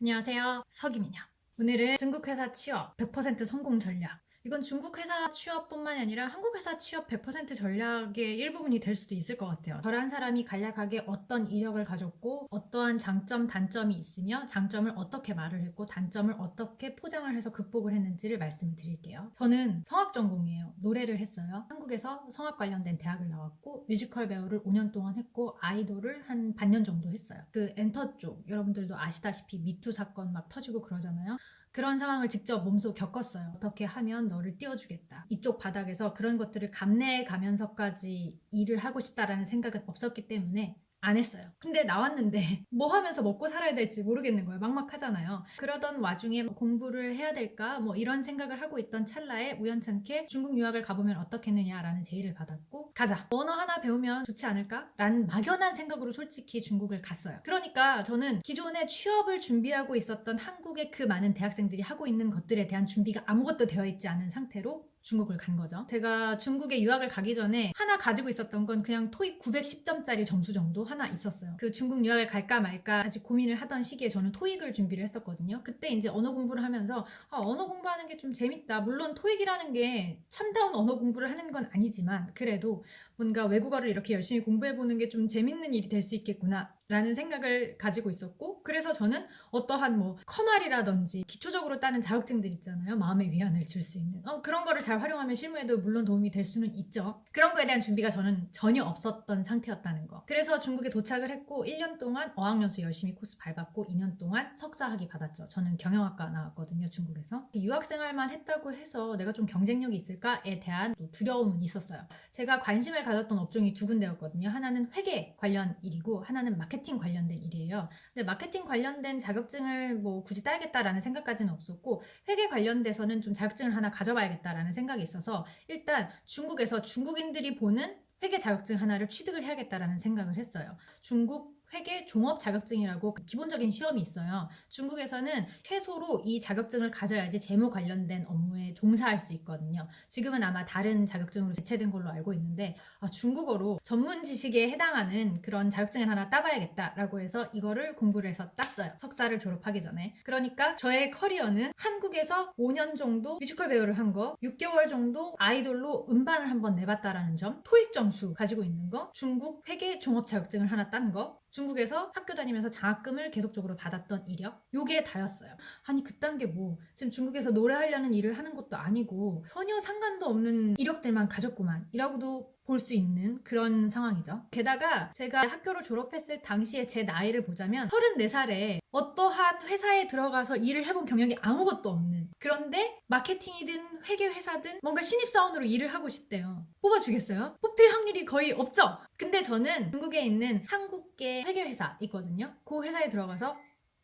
안녕하세요. 석임이냐. 오늘은 중국 회사 취업 100% 성공 전략. 이건 중국 회사 취업뿐만이 아니라 한국 회사 취업 100% 전략의 일부분이 될 수도 있을 것 같아요. 저란 사람이 간략하게 어떤 이력을 가졌고 어떠한 장점, 단점이 있으며 장점을 어떻게 말을 했고 단점을 어떻게 포장을 해서 극복을 했는지를 말씀드릴게요. 저는 성악 전공이에요. 노래를 했어요. 한국에서 성악 관련된 대학을 나왔고 뮤지컬 배우를 5년 동안 했고 아이돌을 한 반년 정도 했어요. 그 엔터 쪽 여러분들도 아시다시피 미투 사건 막 터지고 그러잖아요. 그런 상황을 직접 몸소 겪었어요. 어떻게 하면 너를 띄워주겠다. 이쪽 바닥에서 그런 것들을 감내해 가면서까지 일을 하고 싶다라는 생각은 없었기 때문에 안 했어요. 근데 나왔는데 뭐 하면서 먹고 살아야 될지 모르겠는 거예요. 막막하잖아요. 그러던 와중에 공부를 해야 될까 뭐 이런 생각을 하고 있던 찰나에 우연찮게 중국 유학을 가보면 어떻겠느냐라는 제의를 받았고 가자. 언어 하나 배우면 좋지 않을까? 라는 막연한 생각으로 솔직히 중국을 갔어요. 그러니까 저는 기존에 취업을 준비하고 있었던 한국의 그 많은 대학생들이 하고 있는 것들에 대한 준비가 아무것도 되어 있지 않은 상태로 중국을 간 거죠. 제가 중국에 유학을 가기 전에 하나 가지고 있었던 건 그냥 토익 910점짜리 점수 정도 하나 있었어요. 그 중국 유학을 갈까 말까 아직 고민을 하던 시기에 저는 토익을 준비를 했었거든요. 그때 이제 언어 공부를 하면서 언어 공부하는 게 좀 재밌다. 물론 토익이라는 게 참다운 언어 공부를 하는 건 아니지만 그래도 뭔가 외국어를 이렇게 열심히 공부해보는 게 좀 재밌는 일이 될 수 있겠구나 라는 생각을 가지고 있었고 그래서 저는 어떠한 뭐 커말이라든지 기초적으로 따는 자격증들 있잖아요. 마음의 위안을 줄 수 있는 그런 거를 잘 활용하면 실무에도 물론 도움이 될 수는 있죠. 그런 거에 대한 준비가 저는 전혀 없었던 상태였다는 거. 그래서 중국에 도착을 했고 1년 동안 어학연수 열심히 코스 밟았고 2년 동안 석사학위 받았죠. 저는 경영학과 나왔거든요. 중국에서. 유학생활만 했다고 해서 내가 좀 경쟁력이 있을까에 대한 두려움은 있었어요. 제가 관심을 가졌던 업종이 두 군데였거든요. 하나는 회계 관련 일이고 하나는 마케팅 관련된 일이에요. 근데 마케팅 관련된 자격증을 뭐 굳이 따야겠다라는 생각까지는 없었고 회계 관련돼서는 좀 자격증을 하나 가져봐야겠다라는 생각이 있어서 일단 중국에서 중국인들이 보는 회계 자격증 하나를 취득을 해야겠다라는 생각을 했어요. 중국 회계 종업 자격증이라고 기본적인 시험이 있어요. 중국에서는 최소로 이 자격증을 가져야지 재무 관련된 업무에 종사할 수 있거든요. 지금은 아마 다른 자격증으로 대체된 걸로 알고 있는데 중국어로 전문 지식에 해당하는 그런 자격증을 하나 따봐야겠다라고 해서 이거를 공부를 해서 땄어요. 석사를 졸업하기 전에. 그러니까 저의 커리어는 한국에서 5년 정도 뮤지컬 배우를 한 거, 6개월 정도 아이돌로 음반을 한번 내봤다라는 점, 토익 점수 가지고 있는 거, 중국 회계 종업 자격증을 하나 딴 거, 중국에서 학교 다니면서 장학금을 계속적으로 받았던 이력 요게 다였어요. 아니 그딴 게 뭐 지금 중국에서 노래하려는 일을 하는 것도 아니고 전혀 상관도 없는 이력들만 가졌구만 이라고도 볼 수 있는 그런 상황이죠. 게다가 제가 학교를 졸업했을 당시에 제 나이를 보자면 34살에 어떠한 회사에 들어가서 일을 해본 경력이 아무것도 없는 그런데 마케팅이든 회계회사든 뭔가 신입사원으로 일을 하고 싶대요. 뽑아주겠어요? 뽑힐 확률이 거의 없죠? 근데 저는 중국에 있는 한국계 회계회사 있거든요. 그 회사에 들어가서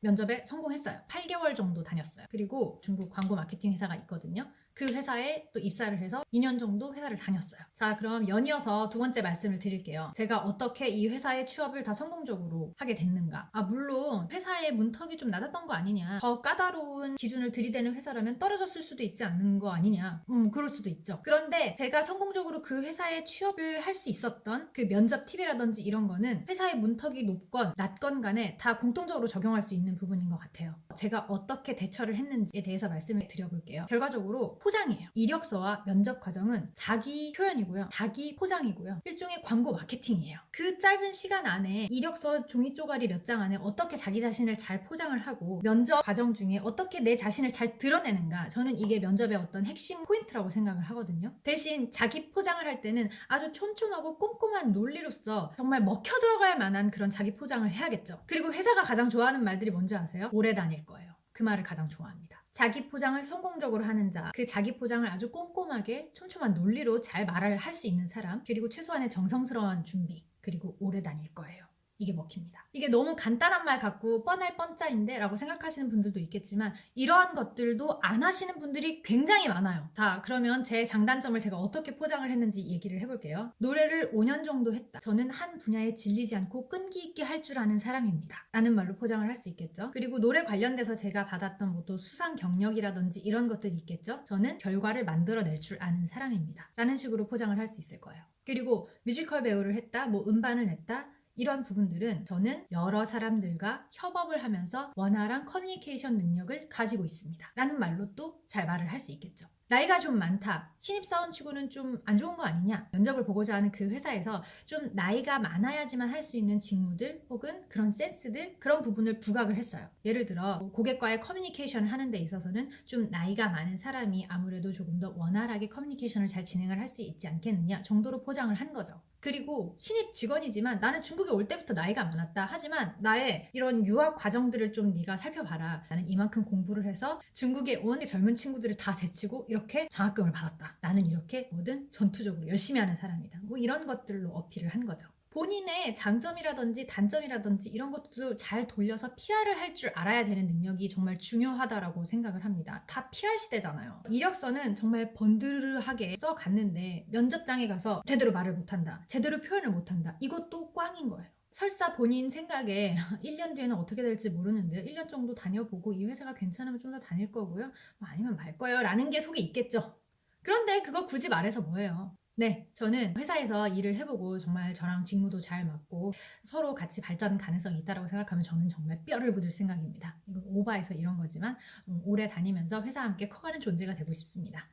면접에 성공했어요. 8개월 정도 다녔어요. 그리고 중국 광고 마케팅 회사가 있거든요. 그 회사에 또 입사를 해서 2년 정도 회사를 다녔어요. 자, 그럼 연이어서 두 번째 말씀을 드릴게요. 제가 어떻게 이 회사의 취업을 다 성공적으로 하게 됐는가? 물론 회사의 문턱이 좀 낮았던 거 아니냐. 더 까다로운 기준을 들이대는 회사라면 떨어졌을 수도 있지 않는 거 아니냐. 그럴 수도 있죠. 그런데 제가 성공적으로 그 회사에 취업을 할 수 있었던 그 면접 팁이라든지 이런 거는 회사의 문턱이 높건 낮건 간에 다 공통적으로 적용할 수 있는 부분인 것 같아요. 제가 어떻게 대처를 했는지에 대해서 말씀을 드려볼게요. 결과적으로 포장이에요. 이력서와 면접 과정은 자기 표현이고요. 자기 포장이고요. 일종의 광고 마케팅이에요. 그 짧은 시간 안에 이력서 종이 쪼가리 몇 장 안에 어떻게 자기 자신을 잘 포장을 하고 면접 과정 중에 어떻게 내 자신을 잘 드러내는가 저는 이게 면접의 어떤 핵심 포인트라고 생각을 하거든요. 대신 자기 포장을 할 때는 아주 촘촘하고 꼼꼼한 논리로서 정말 먹혀 들어갈 만한 그런 자기 포장을 해야겠죠. 그리고 회사가 가장 좋아하는 말들이 뭔지 아세요? 오래 다닐 거예요. 그 말을 가장 좋아합니다. 자기 포장을 성공적으로 하는 자, 그 자기 포장을 아주 꼼꼼하게 촘촘한 논리로 잘 말을 할 수 있는 사람, 그리고 최소한의 정성스러운 준비, 그리고 오래 다닐 거예요. 이게 먹힙니다. 이게 너무 간단한 말 같고 뻔할 뻔짜인데 라고 생각하시는 분들도 있겠지만 이러한 것들도 안 하시는 분들이 굉장히 많아요. 자, 그러면 제 장단점을 제가 어떻게 포장을 했는지 얘기를 해볼게요. 노래를 5년 정도 했다. 저는 한 분야에 질리지 않고 끈기 있게 할 줄 아는 사람입니다. 라는 말로 포장을 할 수 있겠죠. 그리고 노래 관련돼서 제가 받았던 뭐 또 수상 경력이라든지 이런 것들이 있겠죠. 저는 결과를 만들어낼 줄 아는 사람입니다. 라는 식으로 포장을 할 수 있을 거예요. 그리고 뮤지컬 배우를 했다, 뭐 음반을 냈다, 이런 부분들은 저는 여러 사람들과 협업을 하면서 원활한 커뮤니케이션 능력을 가지고 있습니다. 라는 말로 또 잘 말을 할 수 있겠죠. 나이가 좀 많다. 신입사원치고는 좀 안 좋은 거 아니냐? 면접을 보고자 하는 그 회사에서 좀 나이가 많아야지만 할 수 있는 직무들 혹은 그런 센스들 그런 부분을 부각을 했어요. 예를 들어 고객과의 커뮤니케이션을 하는 데 있어서는 좀 나이가 많은 사람이 아무래도 조금 더 원활하게 커뮤니케이션을 잘 진행을 할 수 있지 않겠느냐 정도로 포장을 한 거죠. 그리고 신입 직원이지만 나는 중국에 올 때부터 나이가 많았다. 하지만 나의 이런 유학 과정들을 좀 네가 살펴봐라. 나는 이만큼 공부를 해서 중국에 온 젊은 친구들을 다 제치고 이렇게 장학금을 받았다. 나는 이렇게 뭐든 전투적으로 열심히 하는 사람이다. 뭐 이런 것들로 어필을 한 거죠. 본인의 장점이라든지 단점이라든지 이런 것도 잘 돌려서 PR을 할 줄 알아야 되는 능력이 정말 중요하다라고 생각을 합니다. 다 PR 시대잖아요. 이력서는 정말 번드르하게 써갔는데 면접장에 가서 제대로 말을 못한다. 제대로 표현을 못한다. 이것도 꽝인 거예요. 설사 본인 생각에 1년 뒤에는 어떻게 될지 모르는데요. 1년 정도 다녀보고 이 회사가 괜찮으면 좀 더 다닐 거고요. 뭐 아니면 말 거예요. 라는 게 속에 있겠죠. 그런데 그거 굳이 말해서 뭐예요? 네, 저는 회사에서 일을 해보고 정말 저랑 직무도 잘 맞고 서로 같이 발전 가능성이 있다고 생각하면 저는 정말 뼈를 묻을 생각입니다. 이건 오바해서 이런 거지만 오래 다니면서 회사와 함께 커가는 존재가 되고 싶습니다.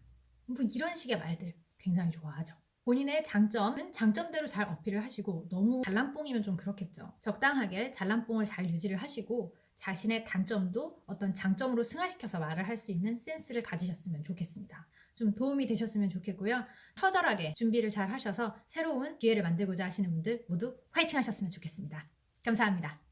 뭐 이런 식의 말들 굉장히 좋아하죠. 본인의 장점은 장점대로 잘 어필을 하시고 너무 잘남뽕이면 좀 그렇겠죠. 적당하게 잘남뽕을 잘 유지를 하시고 자신의 단점도 어떤 장점으로 승화시켜서 말을 할 수 있는 센스를 가지셨으면 좋겠습니다. 좀 도움이 되셨으면 좋겠고요. 처절하게 준비를 잘 하셔서 새로운 기회를 만들고자 하시는 분들 모두 화이팅 하셨으면 좋겠습니다. 감사합니다.